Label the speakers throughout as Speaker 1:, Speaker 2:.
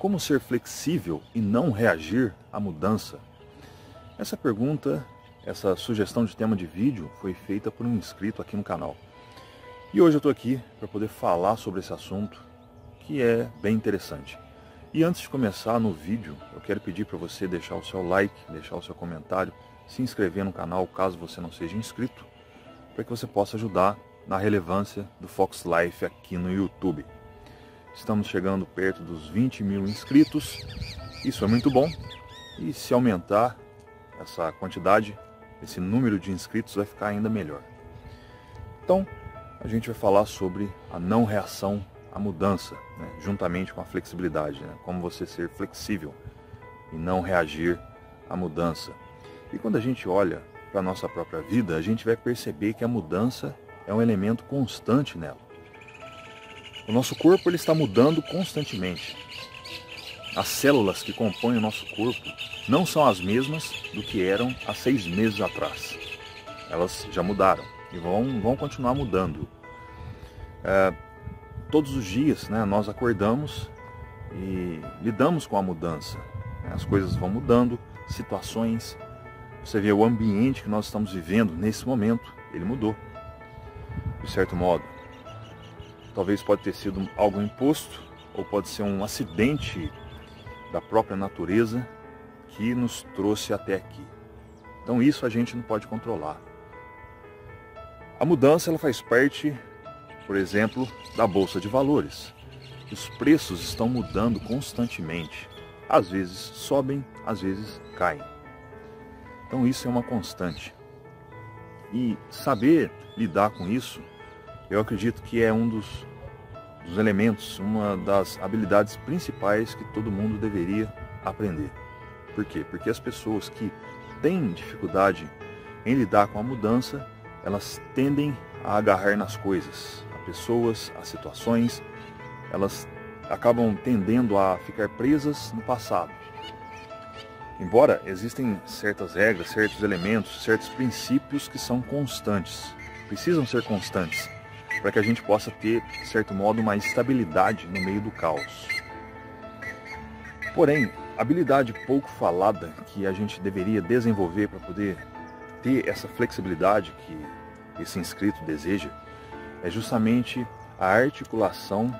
Speaker 1: Como ser flexível e não reagir à mudança? Essa pergunta, essa sugestão de tema de vídeo foi feita por um inscrito aqui no canal. E hoje eu estou aqui para poder falar sobre esse assunto, que é bem interessante. E antes de começar no vídeo, eu quero pedir para você deixar o seu like, deixar o seu comentário, se inscrever no canal caso você não seja inscrito, para que você possa ajudar na relevância do Fox Life aqui no YouTube. Estamos chegando perto dos 20 mil inscritos, isso é muito bom, e se aumentar essa quantidade, esse número de inscritos vai ficar ainda melhor. Então, a gente vai falar sobre a não reação à mudança, né, juntamente com a flexibilidade, né, como você ser flexível e não reagir à mudança. E quando a gente olha para a nossa própria vida, a gente vai perceber que a mudança é um elemento constante nela. O nosso corpo ele está mudando constantemente. As células que compõem o nosso corpo não são as mesmas do que eram há 6 meses atrás. Elas já mudaram e vão continuar mudando. Todos os dias, né, nós acordamos e lidamos com a mudança. As coisas vão mudando, situações. Você vê o ambiente que nós estamos vivendo nesse momento, ele mudou, de certo modo. Talvez pode ter sido algo imposto, ou pode ser um acidente da própria natureza que nos trouxe até aqui. Então isso a gente não pode controlar. A mudança ela faz parte, por exemplo, da Bolsa de Valores. Os preços estão mudando constantemente. Às vezes sobem, às vezes caem. Então isso é uma constante. E saber lidar com isso, eu acredito que é um dos elementos, uma das habilidades principais que todo mundo deveria aprender. Por quê? Porque as pessoas que têm dificuldade em lidar com a mudança, elas tendem a agarrar nas coisas, a pessoas, a situações, elas acabam tendendo a ficar presas no passado. Embora existem certas regras, certos elementos, certos princípios que são constantes, precisam ser constantes, para que a gente possa ter, de certo modo, uma estabilidade no meio do caos. Porém, a habilidade pouco falada que a gente deveria desenvolver para poder ter essa flexibilidade que esse inscrito deseja, é justamente a articulação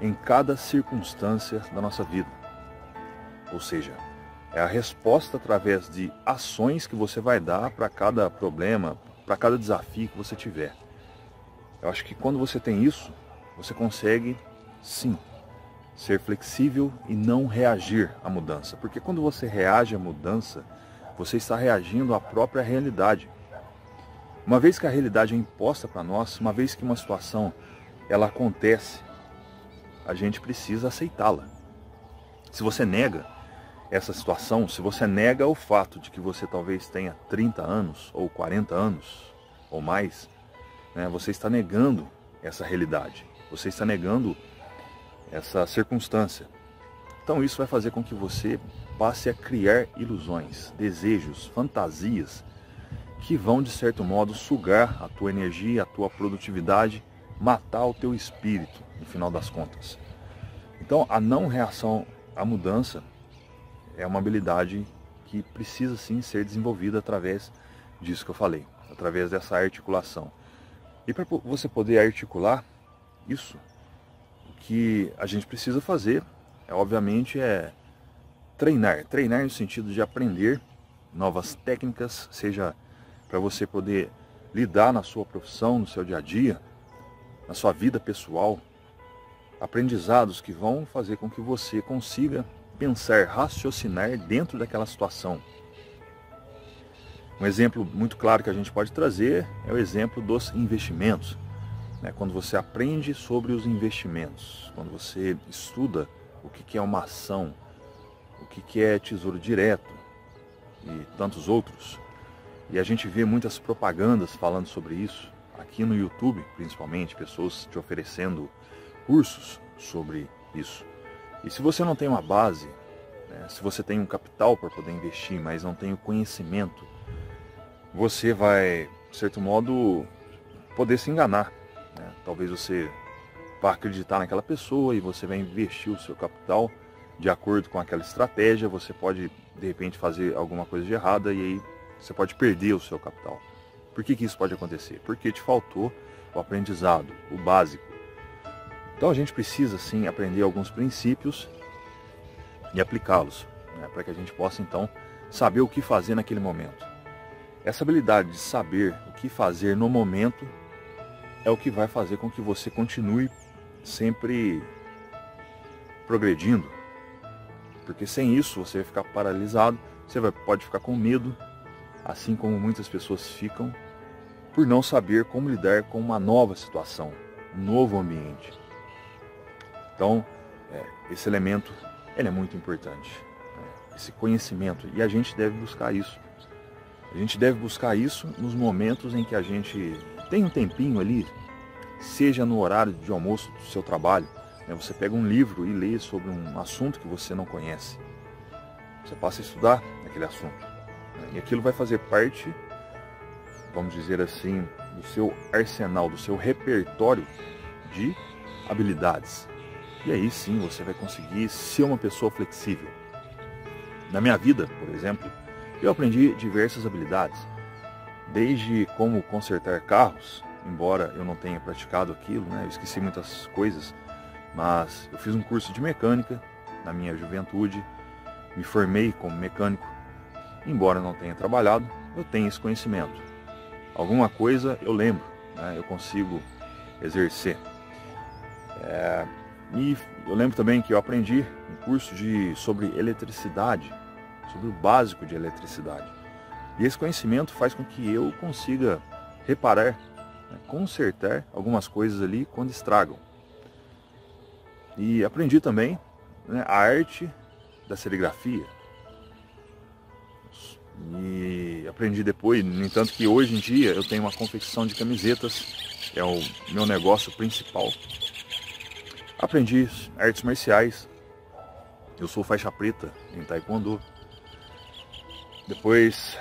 Speaker 1: em cada circunstância da nossa vida. Ou seja, é a resposta através de ações que você vai dar para cada problema, para cada desafio que você tiver. Eu acho que quando você tem isso, você consegue, sim, ser flexível e não reagir à mudança. Porque quando você reage à mudança, você está reagindo à própria realidade. Uma vez que a realidade é imposta para nós, uma vez que uma situação ela acontece, a gente precisa aceitá-la. Se você nega essa situação, se você nega o fato de que você talvez tenha 30 anos, ou 40 anos, ou mais, você está negando essa realidade, você está negando essa circunstância. Então isso vai fazer com que você passe a criar ilusões, desejos, fantasias, que vão de certo modo sugar a tua energia, a tua produtividade, matar o teu espírito, no final das contas. Então a não reação à mudança é uma habilidade que precisa sim ser desenvolvida através disso que eu falei, através dessa articulação. E para você poder articular isso, o que a gente precisa fazer, obviamente, é treinar. Treinar no sentido de aprender novas técnicas, seja para você poder lidar na sua profissão, no seu dia a dia, na sua vida pessoal, aprendizados que vão fazer com que você consiga pensar, raciocinar dentro daquela situação. Um exemplo muito claro que a gente pode trazer é o exemplo dos investimentos. Quando você aprende sobre os investimentos, quando você estuda o que é uma ação, o que é tesouro direto e tantos outros, e a gente vê muitas propagandas falando sobre isso, aqui no YouTube principalmente, pessoas te oferecendo cursos sobre isso. E se você não tem uma base, se você tem um capital para poder investir, mas não tem o conhecimento, você vai, de certo modo, poder se enganar. Talvez você vá acreditar naquela pessoa e você vai investir o seu capital de acordo com aquela estratégia, você pode de repente fazer alguma coisa de errada e aí você pode perder o seu capital. Por que isso pode acontecer? Porque te faltou o aprendizado, o básico. Então a gente precisa sim aprender alguns princípios e aplicá-los, né, para que a gente possa então saber o que fazer naquele momento. Essa habilidade de saber o que fazer no momento é o que vai fazer com que você continue sempre progredindo. Porque sem isso você vai ficar paralisado, pode ficar com medo, assim como muitas pessoas ficam, por não saber como lidar com uma nova situação, um novo ambiente. Então, esse elemento ele é muito importante, esse conhecimento, e a gente deve buscar isso. A gente deve buscar isso nos momentos em que a gente tem um tempinho ali, seja no horário de almoço do seu trabalho, né? Você pega um livro e lê sobre um assunto que você não conhece. Você passa a estudar aquele assunto, né? E aquilo vai fazer parte, vamos dizer assim, do seu arsenal, do seu repertório de habilidades. E aí sim você vai conseguir ser uma pessoa flexível. Na minha vida, por exemplo, eu aprendi diversas habilidades, desde como consertar carros, embora eu não tenha praticado aquilo, né? Eu esqueci muitas coisas, mas eu fiz um curso de mecânica na minha juventude, me formei como mecânico, embora não tenha trabalhado, eu tenho esse conhecimento. Alguma coisa eu lembro, né? Eu consigo exercer. E eu lembro também que eu aprendi um curso sobre eletricidade, sobre o básico de eletricidade. E esse conhecimento faz com que eu consiga reparar, né, consertar algumas coisas ali quando estragam. E aprendi também, né, a arte da serigrafia. E aprendi depois, no entanto que hoje em dia eu tenho uma confecção de camisetas, é o meu negócio principal. Aprendi artes marciais, eu sou faixa preta em taekwondo. Depois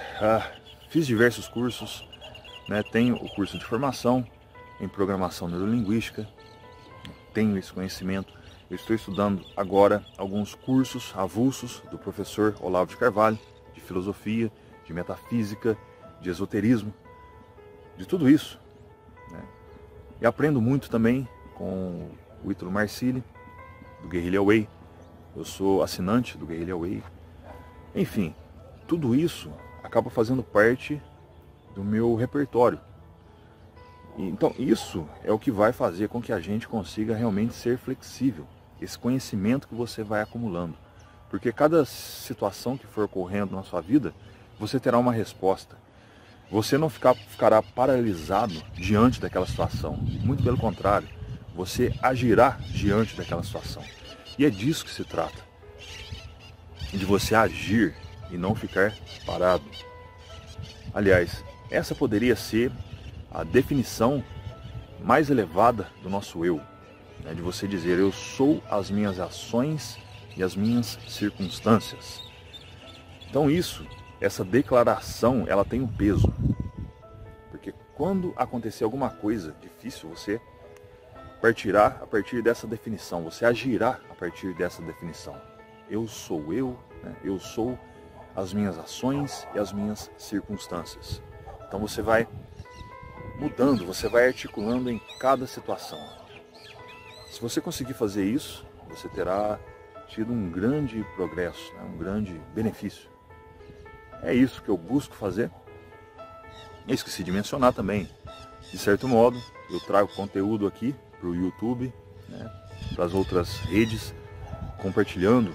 Speaker 1: fiz diversos cursos, né? Tenho o curso de formação em programação neurolinguística, tenho esse conhecimento. Eu estou estudando agora alguns cursos avulsos do professor Olavo de Carvalho, de filosofia, de metafísica, de esoterismo, de tudo isso, né? E aprendo muito também com o Ítalo Marcilli, do Guerrilla Way. Eu sou assinante do Guerrilla Way. Enfim, tudo isso acaba fazendo parte do meu repertório. Então isso é o que vai fazer com que a gente consiga realmente ser flexível. Esse conhecimento que você vai acumulando. Porque cada situação que for ocorrendo na sua vida, você terá uma resposta. Você não ficará paralisado diante daquela situação. Muito pelo contrário, você agirá diante daquela situação. E é disso que se trata. De você agir e não ficar parado. Aliás, essa poderia ser a definição mais elevada do nosso eu, né? De você dizer, eu sou as minhas ações e as minhas circunstâncias. Então essa declaração, ela tem um peso. Porque quando acontecer alguma coisa difícil, você partirá a partir dessa definição, você agirá a partir dessa definição. Eu sou eu, né? Eu sou as minhas ações e as minhas circunstâncias. Então você vai mudando, você vai articulando em cada situação. Se você conseguir fazer isso, você terá tido um grande progresso, né? Um grande benefício. É isso que eu busco fazer. Eu esqueci de mencionar também, de certo modo, eu trago conteúdo aqui para o YouTube, né? Para as outras redes, compartilhando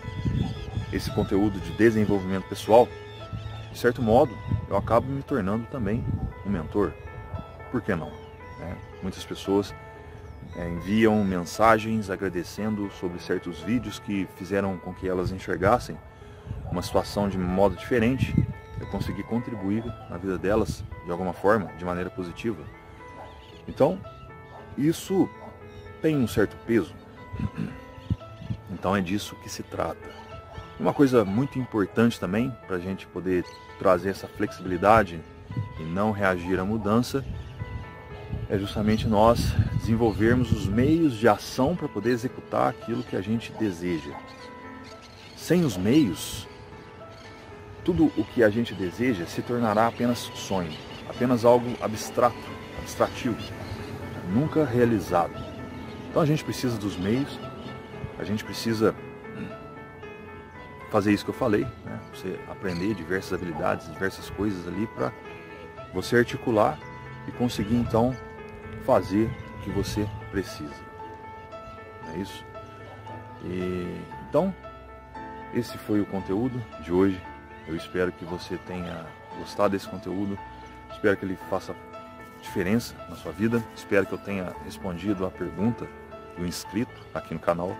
Speaker 1: esse conteúdo de desenvolvimento pessoal. De certo modo, eu acabo me tornando também um mentor. Por que não? Muitas pessoas enviam mensagens agradecendo sobre certos vídeos que fizeram com que elas enxergassem uma situação de modo diferente. Eu consegui contribuir na vida delas de alguma forma, de maneira positiva. Então, isso tem um certo peso. Então é disso que se trata. Uma coisa muito importante também, para a gente poder trazer essa flexibilidade e não reagir à mudança, é justamente nós desenvolvermos os meios de ação para poder executar aquilo que a gente deseja. Sem os meios, tudo o que a gente deseja se tornará apenas sonho, apenas algo abstrato, abstrativo, nunca realizado. Então a gente precisa dos meios, a gente precisa fazer isso que eu falei, né? Você aprender diversas habilidades, diversas coisas ali para você articular e conseguir então fazer o que você precisa. Não é isso? Então, esse foi o conteúdo de hoje. Eu espero que você tenha gostado desse conteúdo. Espero que ele faça diferença na sua vida. Espero que eu tenha respondido a pergunta do inscrito aqui no canal.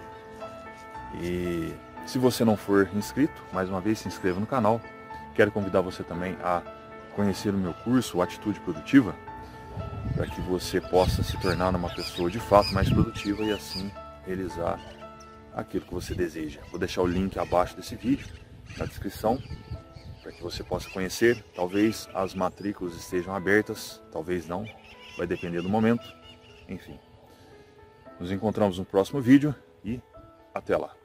Speaker 1: E se você não for inscrito, mais uma vez se inscreva no canal. Quero convidar você também a conhecer o meu curso, Atitude Produtiva, para que você possa se tornar uma pessoa de fato mais produtiva e assim realizar aquilo que você deseja. Vou deixar o link abaixo desse vídeo, na descrição, para que você possa conhecer. Talvez as matrículas estejam abertas, talvez não, vai depender do momento. Enfim, nos encontramos no próximo vídeo e até lá.